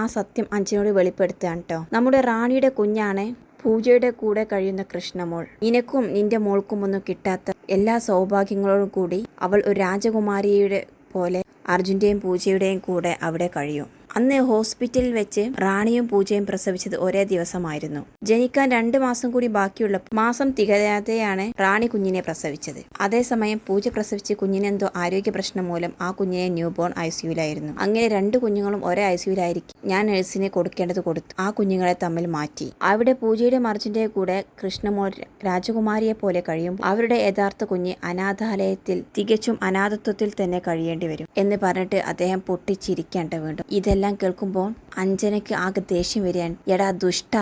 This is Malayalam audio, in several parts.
ആ സത്യം അഞ്ജനോട് വെളിപ്പെടുത്തുകയാണ് കേട്ടോ. നമ്മുടെ റാണിയുടെ കുഞ്ഞാണ് പൂജയുടെ കൂടെ കഴിയുന്ന കൃഷ്ണമോൾ. നിനക്കും നിന്റെ മോൾക്കും ഒന്നും കിട്ടാത്ത എല്ലാ സൗഭാഗ്യങ്ങളോടും കൂടി അവൾ ഒരു രാജകുമാരിയുടെ പോലെ അർജുൻ്റെയും പൂജയുടെയും കൂടെ അവിടെ കഴിയും. അന്ന് ഹോസ്പിറ്റലിൽ വെച്ച് റാണിയും പൂജയും പ്രസവിച്ചത് ഒരേ ദിവസമായിരുന്നു. ജനിക്കാൻ 2 മാസം കൂടി ബാക്കിയുള്ള മാസം തികയാതെയാണ് റാണി കുഞ്ഞിനെ പ്രസവിച്ചത്. അതേസമയം പൂജ പ്രസവിച്ച് കുഞ്ഞിനെന്തോ ആരോഗ്യ പ്രശ്നം മൂലം ആ കുഞ്ഞിനെ ന്യൂബോൺ ICUലായിരുന്നു. അങ്ങനെ 2 കുഞ്ഞുങ്ങളും ഒരേ ICUലായിരിക്കും. ഞാൻ നഴ്സിനെ കൊടുക്കേണ്ടത് കൊടുത്തു. ആ കുഞ്ഞുങ്ങളെ തമ്മിൽ മാറ്റി. അവിടെ പൂജയുടെ അർജുൻ്റെ കൂടെ കൃഷ്ണമോൾ രാജകുമാരിയെ പോലെ കഴിയും. അവരുടെ യഥാർത്ഥ കുഞ്ഞ് അനാഥാലയത്തിൽ തികച്ചും അനാഥത്വത്തിൽ തന്നെ കഴിയേണ്ടി വരും എന്ന് പറഞ്ഞിട്ട് അദ്ദേഹം പൊട്ടിച്ചിരിക്കേണ്ട വീണ്ടും. ഇതെല്ലാം കേൾക്കുമ്പോൾ അഞ്ജനയ്ക്ക് ആകെ ദേഷ്യം വരികയാണ്. എടാ ദുഷ്ട,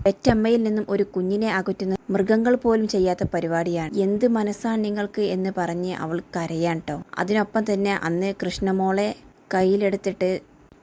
പെറ്റമ്മയിൽ നിന്നും ഒരു കുഞ്ഞിനെ അകറ്റുന്ന മൃഗങ്ങൾ പോലും ചെയ്യാത്ത പരിപാടിയാണ്. എന്ത് മനസ്സാണ് നിങ്ങൾക്ക് എന്ന് പറഞ്ഞ് അവൾ കരയാൻ കേട്ടോ. അതിനൊപ്പം തന്നെ അന്ന് കൃഷ്ണമോളെ കയ്യിലെടുത്തിട്ട്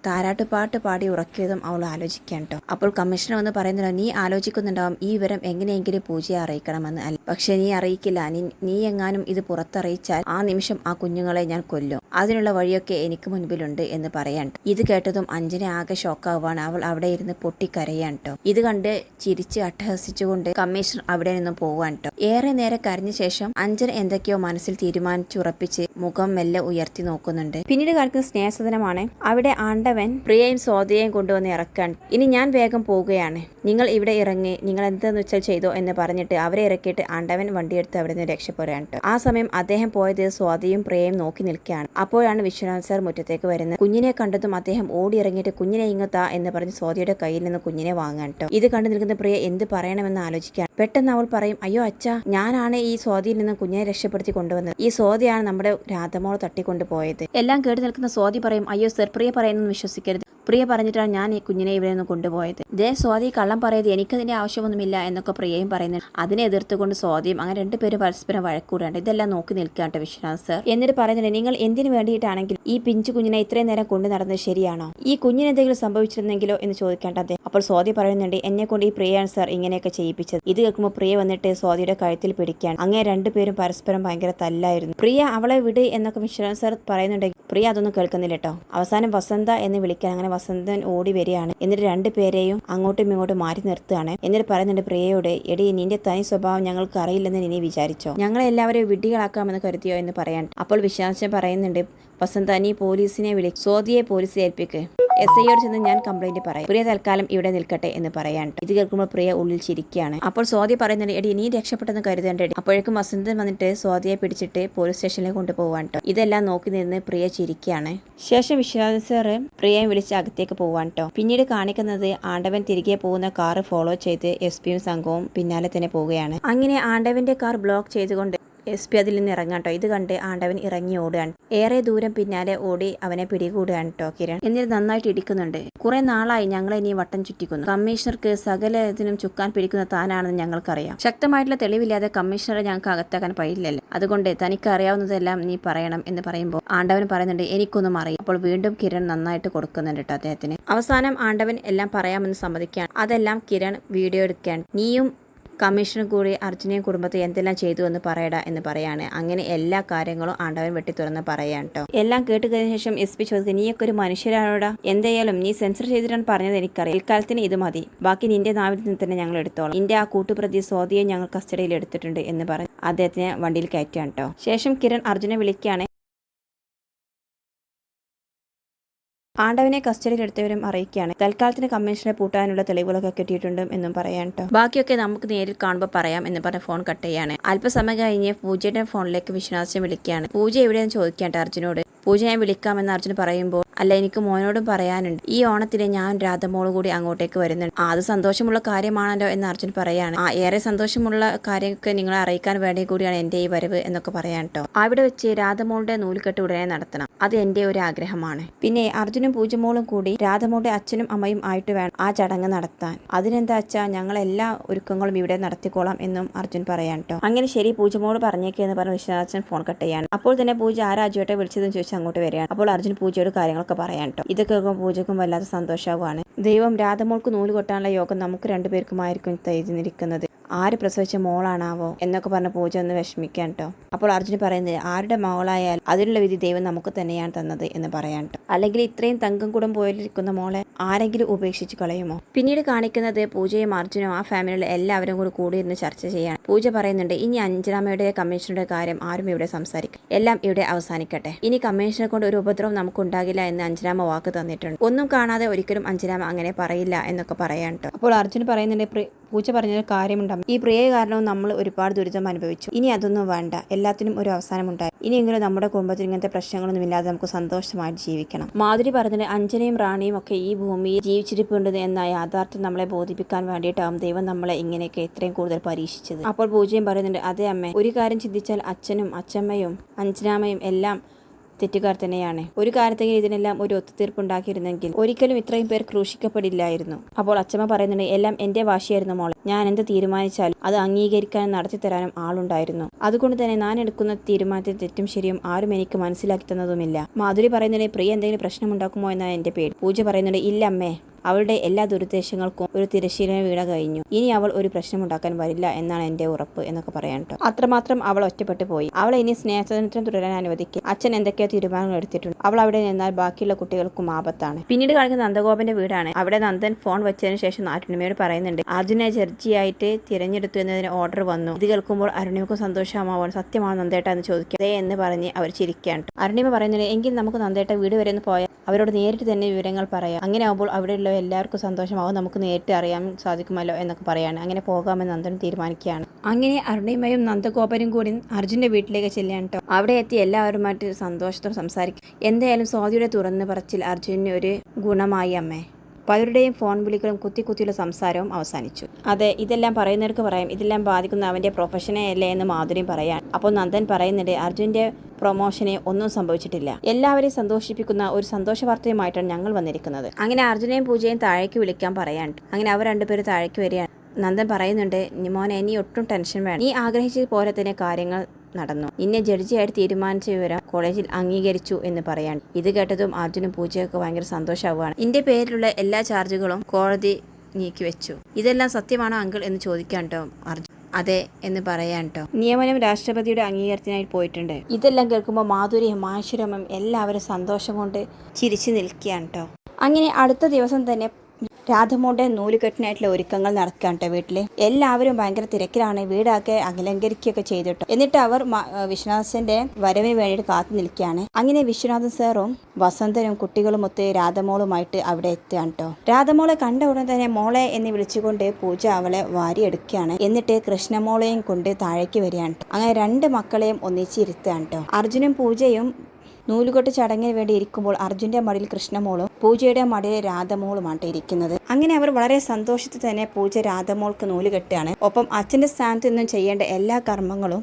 താരാട്ടുപാട്ട് പാടി ഉറക്കിയതും അവൾ ആലോചിക്കാൻ കേട്ടോ. അപ്പോൾ കമ്മീഷണർ വന്ന് പറയുന്നുണ്ടോ, നീ ആലോചിക്കുന്നുണ്ടാവും ഈ വിവരം എങ്ങനെയെങ്കിലും പൂജയെ അറിയിക്കണമെന്ന്. അല്ല, പക്ഷെ നീ അറിയിക്കില്ല. നീ എങ്ങാനും ഇത് പുറത്തറിയിച്ചാൽ ആ നിമിഷം ആ കുഞ്ഞുങ്ങളെ ഞാൻ കൊല്ലും. അതിനുള്ള വഴിയൊക്കെ എനിക്ക് മുൻപിലുണ്ട് എന്ന് പറയാൻ. ഇത് കേട്ടതും അഞ്ജന ആകെ ഷോക്കാവാണ്. അവൾ അവിടെ ഇരുന്ന് പൊട്ടിക്കരയാൻ കേട്ടോ. ഇത് കണ്ട് ചിരിച്ച് അട്ടഹസിച്ചുകൊണ്ട് കമ്മീഷണർ അവിടെ നിന്നും പോവാൻ കേട്ടോ. ഏറെ നേരെ കരഞ്ഞ ശേഷം അഞ്ജന എന്തൊക്കെയോ മനസ്സിൽ തീരുമാനിച്ചുറപ്പിച്ച് മുഖം മെല്ലെ ഉയർത്തി നോക്കുന്നുണ്ട്. പിന്നീട് കാണിക്കുന്ന സ്നേഹസദനമാണ്. അവിടെ ആണ്ടവൻ പ്രിയയും സ്വാതിയെയും കൊണ്ടുവന്ന് ഇറക്കാൻ. ഇനി ഞാൻ വേഗം പോവുകയാണ്, നിങ്ങൾ ഇവിടെ ഇറങ്ങി, നിങ്ങൾ എന്താന്ന് വെച്ചാൽ ചെയ്തോ എന്ന് പറഞ്ഞിട്ട് അവരെ ഇറക്കിയിട്ട് ആണ്ടവൻ വണ്ടിയെടുത്ത് അവിടെ നിന്ന് രക്ഷപ്പെടുകയാണ് കേട്ടോ. ആ സമയം അദ്ദേഹം പോയത് സ്വാതിയും പ്രിയയും നോക്കി നിൽക്കുകയാണ്. അപ്പോഴാണ് വിശ്വനാഥ് സാർ മുറ്റത്തേക്ക് വരുന്നത്. കുഞ്ഞിനെ കണ്ടതും അദ്ദേഹം ഓടി ഇറങ്ങിയിട്ട് കുഞ്ഞിനെ ഇങ്ങത്താ എന്ന് പറഞ്ഞ് സ്വാതിയുടെ കയ്യിൽ നിന്ന് കുഞ്ഞിനെ വാങ്ങാൻ കേട്ടോ. ഇത് കണ്ടു നിൽക്കുന്ന പ്രിയ എന്ത് പറയണമെന്ന് ആലോചിക്കാൻ. പെട്ടെന്ന് അവൾ പറയും, അയ്യോ അച്ഛാ, ഞാനാണ് ഈ സ്വാതിയിൽ നിന്ന് കുഞ്ഞിനെ രക്ഷപ്പെടുത്തി കൊണ്ടുവന്നത്. ഈ സ്വാതിയാണ് നമ്മുടെ രാധമോൾ തട്ടിക്കൊണ്ടു പോയത്. എല്ലാം കേട്ട് നിൽക്കുന്ന സ്വാതി പറയും, അയ്യോ സർ, പ്രിയ പറയുന്നത് വിശ്വസിക്കരുത്. പ്രിയ പറഞ്ഞിട്ടാണ് ഞാൻ ഈ കുഞ്ഞിനെ ഇവിടെ നിന്ന് കൊണ്ടുപോയത്. സ്വാതി കള്ളം പറയത്, എനിക്കതിന്റെ ആവശ്യമൊന്നുമില്ല എന്നൊക്കെ പ്രിയയും പറയുന്നുണ്ട്. അതിനെ എതിർത്തുകൊണ്ട് സ്വാതിയും അങ്ങനെ 2 പേര് പരസ്പരം വഴക്കൂടാണ്ട് ഇതെല്ലാം നോക്കി നിൽക്കാണ്ട് വിശ്വനാഥ് സർ. എന്നിട്ട് പറയുന്നുണ്ട്, നിങ്ങൾ എന്തിനു വേണ്ടിയിട്ടാണെങ്കിൽ ഈ പിഞ്ചു കുഞ്ഞിനെ ഇത്രയും നേരം കൊണ്ടു നടന്നത് ശരിയാണോ? ഈ കുഞ്ഞിന് എന്തെങ്കിലും സംഭവിച്ചിരുന്നെങ്കിലോ എന്ന് ചോദിക്കേണ്ട അദ്ദേഹം. അപ്പോൾ സ്വാതി പറയുന്നുണ്ട്, എന്നെ കൊണ്ട് ഈ പ്രിയാണ് സർ ഇങ്ങനെയൊക്കെ ചെയ്യിപ്പിച്ചത്. ഇത് കേൾക്കുമ്പോൾ പ്രിയ വന്നിട്ട് സ്വാതിയുടെ കഴുത്തിൽ പിടിക്കാൻ. അങ്ങനെ 2 പേരും പരസ്പരം ഭയങ്കര തല്ലായിരുന്നു. പ്രിയ അവളെ വിട് എന്നൊക്കെ വിശ്വനാഥ് സർ പറയുന്നുണ്ടെങ്കിൽ പ്രിയ അതൊന്നും കേൾക്കുന്നില്ല കേട്ടോ. അവസാനം വസന്ത എന്ന് വിളിക്കാൻ അങ്ങനെ വസന്തൻ ഓടി വരികയാണ്. എന്നിട്ട് 2 പേരെയും അങ്ങോട്ടും ഇങ്ങോട്ടും മാറ്റി നിർത്തുകയാണ്. എന്നിട്ട് പറയുന്നുണ്ട് പ്രിയയോട്, എടി നിന്റെ തനി സ്വഭാവം ഞങ്ങൾക്ക് അറിയില്ലെന്ന് നീ വിചാരിച്ചോ? ഞങ്ങളെ എല്ലാവരെയും വിഡ്ഢികളാക്കാമെന്ന് കരുതിയോ എന്ന് പറയാൻ. അപ്പോൾ വിശ്വാസം പറയുന്നുണ്ട്, വസന്ത നീ പോലീസിനെ സ്വാതിയെ പോലീസിൽ ഏൽപ്പിക്ക്. SIയോട് ചെന്ന് ഞാൻ കംപ്ലൈന്റ് പറയാം. പ്രിയ തൽക്കാലം ഇവിടെ നിൽക്കട്ടെ എന്ന് പറയാൻ. ഇത് കേൾക്കുമ്പോൾ പ്രിയ ഉള്ളിൽ ചിരിക്കുകയാണ്. അപ്പോൾ സ്വാതി പറയുന്നുണ്ട്, എടി നീ രക്ഷപ്പെട്ടെന്ന് കരുതേണ്ടടി. അപ്പോഴേക്കും വസന്തൻ വന്നിട്ട് സ്വാതിയെ പിടിച്ചിട്ട് പോലീസ് സ്റ്റേഷനിലേക്ക് കൊണ്ടുപോകാൻ കേട്ടോ. ഇതെല്ലാം നോക്കി നിന്ന് പ്രിയ ചിരിക്കുകയാണ്. ശേഷം വിശ്വനാഥ് സാറ് പ്രിയയെ വിളിച്ച് അകത്തേക്ക് പോവാൻ കേട്ടോ. പിന്നീട് കാണിക്കുന്നത് ആണ്ടവൻ തിരികെ പോകുന്ന കാർ ഫോളോ ചെയ്ത് SP സംഘവും പിന്നാലെ തന്നെ പോവുകയാണ്. അങ്ങനെ ആണ്ടവന്റെ കാർ ബ്ലോക്ക് ചെയ്തുകൊണ്ട് SP അതിൽ നിന്ന് ഇറങ്ങാൻ കേട്ടോ. ഇത് കണ്ട് ആണ്ടവൻ ഇറങ്ങി ഓടുകയാണ്. ഏറെ ദൂരം പിന്നാലെ ഓടി അവനെ പിടികൂടുകയാണ് കേട്ടോ കിരൺ. എന്നിട്ട് നന്നായിട്ട് ഇടിക്കുന്നുണ്ട്. കുറെ നാളായി ഞങ്ങളെ നീ വട്ടം ചുറ്റിക്കുന്നു. കമ്മീഷണർക്ക് സകലത്തിനും ചുക്കാൻ പിടിക്കുന്ന താനാണെന്ന് ഞങ്ങൾക്കറിയാം. ശക്തമായിട്ടുള്ള തെളിവില്ലാതെ കമ്മീഷണറെ ഞങ്ങൾക്ക് അകത്താക്കാൻ കഴിയില്ലല്ലോ. അതുകൊണ്ട് തനിക്ക് അറിയാവുന്നതെല്ലാം നീ പറയണം എന്ന് പറയുമ്പോൾ ആണ്ടവൻ പറയുന്നുണ്ട്, എനിക്കൊന്നും അറിയാം. അപ്പോൾ വീണ്ടും കിരൺ നന്നായിട്ട് കൊടുക്കുന്നുണ്ട് കേട്ടോ അദ്ദേഹത്തിന്. അവസാനം ആണ്ടവൻ എല്ലാം പറയാമെന്ന് സമ്മതിക്കുകയാണ്. അതെല്ലാം കിരൺ വീഡിയോ എടുക്കാൻ. നീയും കമ്മീഷണർ കൂടി അർജുനെയും കുടുംബത്തെ എന്തെല്ലാം ചെയ്തു എന്ന് പറയടാ എന്ന് പറയാണ്. അങ്ങനെ എല്ലാ കാര്യങ്ങളും ആണ്ടവൻ വെട്ടി തുറന്ന് പറയാൻ കേട്ടോ. എല്ലാം കേട്ട് കഴിഞ്ഞ ശേഷം SP ചോദിച്ചു, നീയൊക്കെ ഒരു മനുഷ്യരാണോടാ? എന്തായാലും നീ സെൻസർ ചെയ്തിട്ടാണ് പറഞ്ഞത് എനിക്കറിയാം. ഇക്കാലത്തിന് ഇത് മതി. ബാക്കി നിന്റെ നാവിൽ നിന്ന് തന്നെ ഞങ്ങൾ എടുത്തോളാം. നിന്റെ ആ കൂട്ടുപ്രതി സ്വാതിയെ ഞങ്ങൾ കസ്റ്റഡിയിൽ എടുത്തിട്ടുണ്ട് എന്ന് പറഞ്ഞ് അദ്ദേഹത്തിനെ വണ്ടിയിൽ കയറ്റാൻ കേട്ടോ. ശേഷം കിരൺ അർജുനെ വിളിക്കുകയാണ്. ആണ്ടവനെ കസ്റ്റഡിയിലെടുത്തവരും അറിയിക്കുകയാണ്. തൽക്കാലത്തിന് കമ്മീഷനെ പൂട്ടാനുള്ള തെളിവുകളൊക്കെ കിട്ടിയിട്ടുണ്ട് എന്നും പറയാൻ കേട്ടോ. ബാക്കിയൊക്കെ നമുക്ക് നേരിൽ കാണുമ്പോൾ പറയാം എന്ന് പറഞ്ഞ ഫോൺ കട്ട് ചെയ്യാണ്. അല്പസമയം കഴിഞ്ഞ് പൂജയുടെ ഫോണിലേക്ക് വിശ്വനാഥൻ വിളിക്കുകയാണ്. പൂജ എവിടെയെന്ന് ചോദിക്കാണ്ട് അർജുനോട്. പൂജ ഞാൻ വിളിക്കാമെന്ന് അർജുൻ പറയുമ്പോൾ, അല്ല എനിക്ക് മോനോടും പറയാനുണ്ട്. ഈ ഓണത്തിന് ഞാൻ രാധമോളും കൂടി അങ്ങോട്ടേക്ക് വരുന്നുണ്ട്. അത് സന്തോഷമുള്ള കാര്യമാണല്ലോ എന്ന് അർജുൻ പറയാണ്. ഏറെ സന്തോഷമുള്ള കാര്യമൊക്കെ നിങ്ങളെ അറിയിക്കാൻ വേണ്ടി കൂടിയാണ് എന്റെ ഈ വരവ് എന്നൊക്കെ പറയാൻ കേട്ടോ. അവിടെ വെച്ച് രാധമോളുടെ നൂലുകെട്ട് ഉടനെ നടത്തണം. അത് എന്റെ ഒരു ആഗ്രഹമാണ്. പിന്നെ അർജുനും പൂജമോളും കൂടി രാധമോളുടെ അച്ഛനും അമ്മയും ആയിട്ട് വേണം ആ ചടങ്ങ് നടത്താൻ. അതിനെന്താ അച്ഛാ, ഞങ്ങൾ എല്ലാ ഒരുക്കങ്ങളും ഇവിടെ നടത്തിക്കോളാം എന്നും അർജുൻ പറയാൻ കേട്ടോ. അങ്ങനെ ശരി, പൂജമോള് പറഞ്ഞേക്കെന്ന് പറഞ്ഞ് വിശ്വനാഥൻ ഫോൺ കട്ട് ചെയ്യാണ്. അപ്പോൾ തന്നെ പൂജ ആ രാജുവേട്ടെ വിളിച്ചതെന്ന് ചോദിച്ച് അങ്ങോട്ട് വരികയാണ്. അപ്പോൾ അർജുൻ പൂജയോട് കാര്യങ്ങളൊക്കെ പറയാൻ കേട്ടോ. ഇതൊക്കെ പൂജക്കും വല്ലാത്ത സന്തോഷവുമാണ്. ദൈവം രാധമോൾക്ക് നൂല് കൊട്ടാനുള്ള യോഗം നമുക്ക് 2 പേർക്കുമായിരിക്കും തയ്യാറിയിരിക്കുന്നത്. ആര് പ്രസവിച്ച മോളാണാവോ എന്നൊക്കെ പറഞ്ഞ് പൂജ ഒന്ന് വിഷമിക്കാൻ കേട്ടോ. അപ്പോൾ അർജുൻ പറയുന്നത് ആരുടെ മോളായാൽ അതിനുള്ള വിധി ദൈവം നമുക്ക് തന്നെയാണ് തന്നത് എന്ന് പറയാൻ കേട്ടോ. അല്ലെങ്കിൽ ഇത്രയും തങ്കം കൂടം പോയിരിക്കുന്ന മോളെ ആരെങ്കിലും ഉപേക്ഷിച്ച് കളയുമോ? പിന്നീട് കാണിക്കുന്നത് പൂജയും അർജുനും ആ ഫാമിലിയിലെ എല്ലാവരും കൂടി കൂടിയിരുന്ന് ചർച്ച ചെയ്യാൻ. പൂജ പറയുന്നുണ്ട് ഇനി അഞ്ജനാമ്മയുടെ കമ്മീഷനുടെ കാര്യം ആരും ഇവിടെ സംസാരിക്കും, എല്ലാം ഇവിടെ അവസാനിക്കട്ടെ. ഇനി കമ്മീഷനെ കൊണ്ട് ഒരു ഉപദ്രവം നമുക്കുണ്ടാകില്ല എന്ന് അഞ്ജനാമ്മ വാക്ക് തന്നിട്ടുണ്ട്. ഒന്നും കാണാതെ ഒരിക്കലും അഞ്ജനാമ്മ അങ്ങനെ പറയില്ല എന്നൊക്കെ പറയാൻ കേട്ടോ. അപ്പോൾ അർജുൻ പറയുന്നുണ്ട് പൂജ പറഞ്ഞൊരു കാര്യമുണ്ടാകും, ഈ പ്രിയ കാരണവും നമ്മൾ ഒരുപാട് ദുരിതം അനുഭവിച്ചു, ഇനി അതൊന്നും വേണ്ട, എല്ലാത്തിനും ഒരു അവസാനമുണ്ടായി. ഇനിയെങ്കിലും നമ്മുടെ കുടുംബത്തിൽ ഇങ്ങനത്തെ പ്രശ്നങ്ങളൊന്നും ഇല്ലാതെ നമുക്ക് സന്തോഷമായിട്ട് ജീവിക്കണം. മാധുരി പറഞ്ഞത് അഞ്ജനയും റാണിയും ഒക്കെ ഈ ഭൂമിയിൽ ജീവിച്ചിരിപ്പുണ്ട് എന്ന യാഥാർത്ഥ്യം നമ്മളെ ബോധിപ്പിക്കാൻ വേണ്ടിയിട്ടാവും ദൈവം നമ്മളെ ഇങ്ങനെയൊക്കെ ഇത്രയും കൂടുതൽ പരീക്ഷിച്ചത്. അപ്പോൾ പൂജയും പറയുന്നുണ്ട് അതെ അമ്മേ, ഒരു കാര്യം ചിന്തിച്ചാൽ അച്ഛനും അച്ഛമ്മയും അഞ്ജനാമ്മയും എല്ലാം തെറ്റുകാർ തന്നെയാണ്. ഒരു കാര്യത്തെങ്കിൽ ഇതിനെല്ലാം ഒരു ഒത്തുതീർപ്പുണ്ടാക്കിയിരുന്നെങ്കിൽ ഒരിക്കലും ഇത്രയും പേർ ക്രൂശിക്കപ്പെടില്ലായിരുന്നു. അപ്പോൾ അച്ഛമ്മ പറയുന്നുണ്ട് എല്ലാം എന്റെ വാശിയായിരുന്നു മോളെ, ഞാൻ എന്ത് തീരുമാനിച്ചാലും അത് അംഗീകരിക്കാനും നടത്തിത്തരാനും ആളുണ്ടായിരുന്നു. അതുകൊണ്ട് തന്നെ ഞാൻ എടുക്കുന്ന തീരുമാനത്തിൽ തെറ്റും ശരിയും ആരും എനിക്ക് മനസ്സിലാക്കി തന്നതുമില്ല. മാധുരി പറയുന്നുണ്ട് പ്രിയ എന്തെങ്കിലും പ്രശ്നമുണ്ടാക്കുമോ എന്നാണ് എന്റെ പേടി. പൂജ പറയുന്നുണ്ട് ഇല്ല അമ്മേ, അവളുടെ എല്ലാ ദുരുദ്ദേശങ്ങൾക്കും ഒരു തിരശ്ശീലന വീണ കഴിഞ്ഞു, ഇനി അവൾ ഒരു പ്രശ്നമുണ്ടാക്കാൻ വരില്ല എന്നാണ് എന്റെ ഉറപ്പ് എന്നൊക്കെ പറയാൻ കേട്ടോ. അത്രമാത്രം അവൾ ഒറ്റപ്പെട്ടു പോയി. അവളെ ഇനി സ്നേഹസ്വാതന്ത്ര്യം തുടരാൻ അനുവദിക്കും. അച്ഛൻ എന്തൊക്കെയോ തീരുമാനങ്ങൾ എടുത്തിട്ടുണ്ട്. അവൾ അവിടെ നിന്നാൽ ബാക്കിയുള്ള കുട്ടികൾക്കും ആപത്താണ്. പിന്നീട് കാണിക്കുന്ന നന്ദഗോപന്റെ വീടാണ്. അവിടെ നന്ദൻ ഫോൺ വെച്ചതിന് ശേഷം അരുണിമയോട് പറയുന്നുണ്ട് അർജുനെ ജഡ്ജിയായിട്ട് തിരഞ്ഞെടുത്തു എന്നതിന് ഓർഡർ വന്നു. ഇത് കേൾക്കുമ്പോൾ അരുണിമയ്ക്കും സന്തോഷമാവാൻ സത്യമാണ് നന്ദേട്ട എന്ന് ചോദിക്കുക എന്ന് പറഞ്ഞ് അവർ ചിരിക്കാൻ. അരുണിമ പറയുന്നുണ്ട് എങ്കിൽ നമുക്ക് നന്ദേട്ട വീട് വരെ ഒന്ന് പോയാൽ അവരോട് നേരിട്ട് തന്നെ വിവരങ്ങൾ പറയാം. അങ്ങനെ ആകുമ്പോൾ അവിടെയുള്ള എല്ലാവർക്കും സന്തോഷമാവും, നമുക്ക് നേരിട്ട് അറിയാൻ സാധിക്കുമല്ലോ എന്നൊക്കെ പറയാണ്. അങ്ങനെ പോകാമെന്ന് നന്ദൻ തീരുമാനിക്കുകയാണ്. അങ്ങനെ അരുണിമയും നന്ദഗോപനും കൂടി അർജുന്റെ വീട്ടിലേക്ക് ചെല്ലാൻ കേട്ടോ. അവിടെ എത്തി എല്ലാവരുമായിട്ട് സന്തോഷത്തോടെ സംസാരിക്കും. എന്തായാലും സ്വാതിയുടെ തുറന്ന് പറച്ചിൽ അർജുനന് ഒരു ഗുണമായി അമ്മേ. പലരുടെയും ഫോൺ വിളികളും കുത്തിയുള്ള സംസാരവും അവസാനിച്ചു. അതെ, ഇതെല്ലാം പറയുന്നവർക്ക് പറയാം, ഇതെല്ലാം ബാധിക്കുന്ന അവന്റെ പ്രൊഫഷനെ അല്ലേ എന്ന് മാധുര്യം പറയാൻ. അപ്പോൾ നന്ദൻ പറയുന്നുണ്ട് അർജുന്റെ പ്രൊമോഷനെ ഒന്നും സംഭവിച്ചിട്ടില്ല, എല്ലാവരെയും സന്തോഷിപ്പിക്കുന്ന ഒരു സന്തോഷ വാർത്തയുമായിട്ടാണ് ഞങ്ങൾ വന്നിരിക്കുന്നത്. അങ്ങനെ അർജുനെയും പൂജയും താഴേക്ക് വിളിക്കാൻ പറയാൻ. അങ്ങനെ അവർ രണ്ടുപേരും താഴേക്ക് വരികയാണ്. നന്ദൻ പറയുന്നുണ്ട് മോനെ നീ ഒട്ടും ടെൻഷൻ വേണം, നീ ആഗ്രഹിച്ച പോലെ തന്നെ കാര്യങ്ങൾ നടന്നു. നിന്നെ ജഡ്ജിയായിട്ട് തീരുമാനിച്ച വിവരം കോളേജിൽ അംഗീകരിച്ചു എന്ന് പറയാൻ. ഇത് കേട്ടതും അർജുനും പൂജയൊക്കെ ഭയങ്കര സന്തോഷമാവുകയാണ്. എന്റെ പേരിലുള്ള എല്ലാ ചാർജുകളും കോടതി നീക്കിവെച്ചു. ഇതെല്ലാം സത്യമാണോ അങ്കിൾ എന്ന് ചോദിക്കാൻ കേട്ടോ അർജുൻ. അതെ എന്ന് പറയാൻ കേട്ടോ. നിയമനം രാഷ്ട്രപതിയുടെ അംഗീകാരത്തിനായി പോയിട്ടുണ്ട്. ഇതെല്ലാം കേൾക്കുമ്പോൾ മാധുരിയും മാശുരമും എല്ലാവരും സന്തോഷം കൊണ്ട് ചിരിച്ചു നിൽക്കുകയാണ് കേട്ടോ. അങ്ങനെ അടുത്ത ദിവസം തന്നെ രാധമോളുടെ നൂലുകെട്ടിനായിട്ടുള്ള ഒരുക്കങ്ങൾ നടക്കുകയാണ് കേട്ടോ. വീട്ടില് എല്ലാവരും ഭയങ്കര തിരക്കിലാണ്. വീടൊക്കെ അലങ്കരിക്കുകയൊക്കെ ചെയ്തിട്ടോ. എന്നിട്ട് അവർ വിശ്വനാഥന്റെ വരവിന് വേണ്ടിയിട്ട് കാത്തു നിൽക്കുകയാണ്. അങ്ങനെ വിശ്വനാഥൻ സാറും വസന്തനും കുട്ടികളും ഒത്ത് രാധമോളുമായിട്ട് അവിടെ എത്തുകയാണ് കേട്ടോ. രാധമോളെ കണ്ട ഉടൻ തന്നെ മോളെ എന്ന് വിളിച്ചുകൊണ്ട് പൂജ അവളെ വാരിയെടുക്കുകയാണ്. എന്നിട്ട് കൃഷ്ണമോളെയും കൊണ്ട് താഴേക്ക് വരികയാണ്. അങ്ങനെ രണ്ട് മക്കളെയും ഒന്നിച്ചിരുത്തുകയാണ് കേട്ടോ. അർജുനും പൂജയും നൂലുകെട്ട് ചടങ്ങിന് വേണ്ടി ഇരിക്കുമ്പോൾ അർജുന്റെ മടിയിൽ കൃഷ്ണമോളും പൂജയുടെ മടിയിൽ രാധമോളുമാണ് ഇരിക്കുന്നത്. അങ്ങനെ അവർ വളരെ സന്തോഷത്തിൽ തന്നെ പൂജ രാധമോൾക്ക് നൂലുകെട്ടാണ്. ഒപ്പം അച്ഛന്റെ സ്ഥാനത്ത് നിന്നും ചെയ്യേണ്ട എല്ലാ കർമ്മങ്ങളും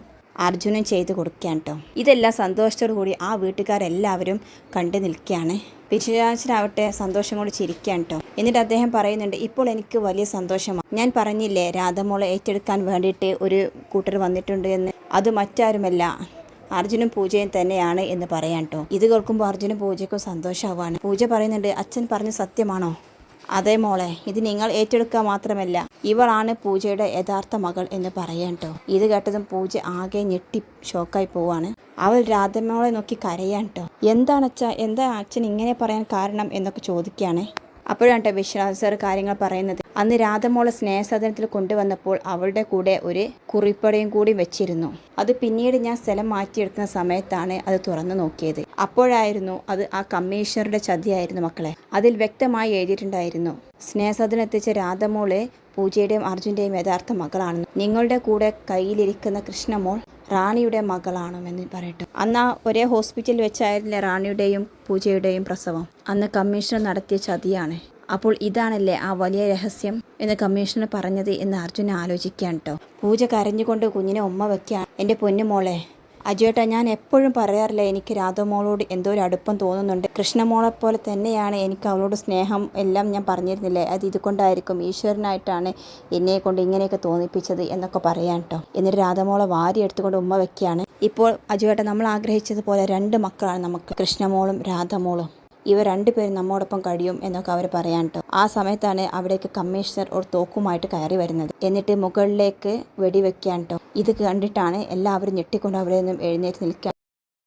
അർജുനും ചെയ്തു കൊടുക്കുകയാണ് കേട്ടോ. ഇതെല്ലാം സന്തോഷത്തോടു കൂടി ആ വീട്ടുകാരെല്ലാവരും കണ്ടു നിൽക്കുകയാണ്. വിശ്വനാഥനാവട്ടെ സന്തോഷം കൊണ്ട് ചിരിക്കുകയാണ് കേട്ടോ. എന്നിട്ട് അദ്ദേഹം പറയുന്നുണ്ട് ഇപ്പോൾ എനിക്ക് വലിയ സന്തോഷമാണ്. ഞാൻ പറഞ്ഞില്ലേ രാധമോളെ ഏറ്റെടുക്കാൻ വേണ്ടിയിട്ട് ഒരു കൂട്ടർ വന്നിട്ടുണ്ട് എന്ന്, അത് മറ്റാരുമല്ല അർജുനും പൂജയും തന്നെയാണ് എന്ന് പറയാൻ കേട്ടോ. ഇത് കേൾക്കുമ്പോൾ അർജുനും പൂജയ്ക്കും സന്തോഷമാവാണ്. പൂജ പറയുന്നുണ്ട് അച്ഛൻ പറഞ്ഞ സത്യമാണോ? അതെ മോളെ, ഇത് നിങ്ങൾ ഏറ്റെടുക്കുക മാത്രമല്ല ഇവളാണ് പൂജയുടെ യഥാർത്ഥ മകൾ എന്ന് പറയാൻ കേട്ടോ. ഇത് കേട്ടതും പൂജ ആകെ ഞെട്ടി ഷോക്കായി പോവാണ്. അവൾ രാധമോളെ നോക്കി കരയാൻ കേട്ടോ. എന്താ അച്ഛൻ ഇങ്ങനെ പറയാൻ കാരണം എന്നൊക്കെ ചോദിക്കുകയാണ്. അപ്പോഴാണ് വിശ്വനാഥ് സാർ കാര്യങ്ങൾ പറയുന്നത്. അന്ന് രാധമോളെ സ്നേഹസദനത്തിൽ കൊണ്ടുവന്നപ്പോൾ അവളുടെ കൂടെ ഒരു കുറിപ്പടയും കൂടി വെച്ചിരുന്നു. അത് പിന്നീട് ഞാൻ സ്ഥലം മാറ്റിയെടുക്കുന്ന സമയത്താണ് അത് തുറന്നു നോക്കിയത്. അപ്പോഴായിരുന്നു അത് ആ കമ്മീഷണറുടെ ചതിയായിരുന്നു മക്കളെ. അതിൽ വ്യക്തമായി എഴുതിയിട്ടുണ്ടായിരുന്നു സ്നേഹസദനം രാധമോളെ പൂജയുടെയും അർജുൻ്റെയും യഥാർത്ഥ മകളാണെന്ന്. നിങ്ങളുടെ കൂടെ കയ്യിലിരിക്കുന്ന കൃഷ്ണമോൾ റാണിയുടെ മകളാണെന്ന് പറയട്ടെ. അന്ന് ഒരേ ഹോസ്പിറ്റലിൽ വെച്ചായിരുന്നില്ല റാണിയുടെയും പൂജയുടെയും പ്രസവം. അന്ന് കമ്മീഷണർ നടത്തിയ ചതിയാണ്. അപ്പോൾ ഇതാണല്ലേ ആ വലിയ രഹസ്യം എന്ന് കമ്മീഷണർ പറഞ്ഞത് എന്ന് അർജുന ആലോചിക്കാൻ കേട്ടോ. പൂജ കരഞ്ഞുകൊണ്ട് കുഞ്ഞിനെ ഉമ്മ വെക്കുകയാണ്. എൻ്റെ പൊന്നുമോളെ, അജുവേട്ടാ, ഞാൻ എപ്പോഴും പറയാറില്ല എനിക്ക് രാധമോളോട് എന്തോ ഒരു അടുപ്പം തോന്നുന്നുണ്ട്. കൃഷ്ണമോളെപ്പോലെ തന്നെയാണ് എനിക്ക് അവളോട് സ്നേഹം എല്ലാം ഞാൻ പറഞ്ഞിരുന്നില്ലേ, അത് ഇതുകൊണ്ടായിരിക്കും, ഈശ്വരനായിട്ടാണ് എന്നെ കൊണ്ട് ഇങ്ങനെയൊക്കെ തോന്നിപ്പിച്ചത് എന്നൊക്കെ പറയാൻ കേട്ടോ. എന്നിട്ട് രാധമോളെ വാരി എടുത്തുകൊണ്ട് ഉമ്മ വെക്കുകയാണ്. ഇപ്പോൾ അജുവേട്ട നമ്മൾ ആഗ്രഹിച്ചതുപോലെ രണ്ട് മക്കളാണ് നമുക്ക്, കൃഷ്ണമോളും രാധമോളും. ഇവർ രണ്ടുപേരും നമ്മോടൊപ്പം കഴിയും എന്നൊക്കെ അവർ പറയാൻ കേട്ടോ. ആ സമയത്താണ് അവിടേക്ക് കമ്മീഷണർ ഒരു തോക്കുമായിട്ട് കയറി വരുന്നത്. എന്നിട്ട് മുകളിലേക്ക് വെടിവെക്കാൻ കേട്ടോ. ഇത് കണ്ടിട്ടാണ് എല്ലാവരും ഞെട്ടിക്കൊണ്ട് അവിടെ നിന്നും എഴുന്നേറ്റ് നിൽക്കാൻ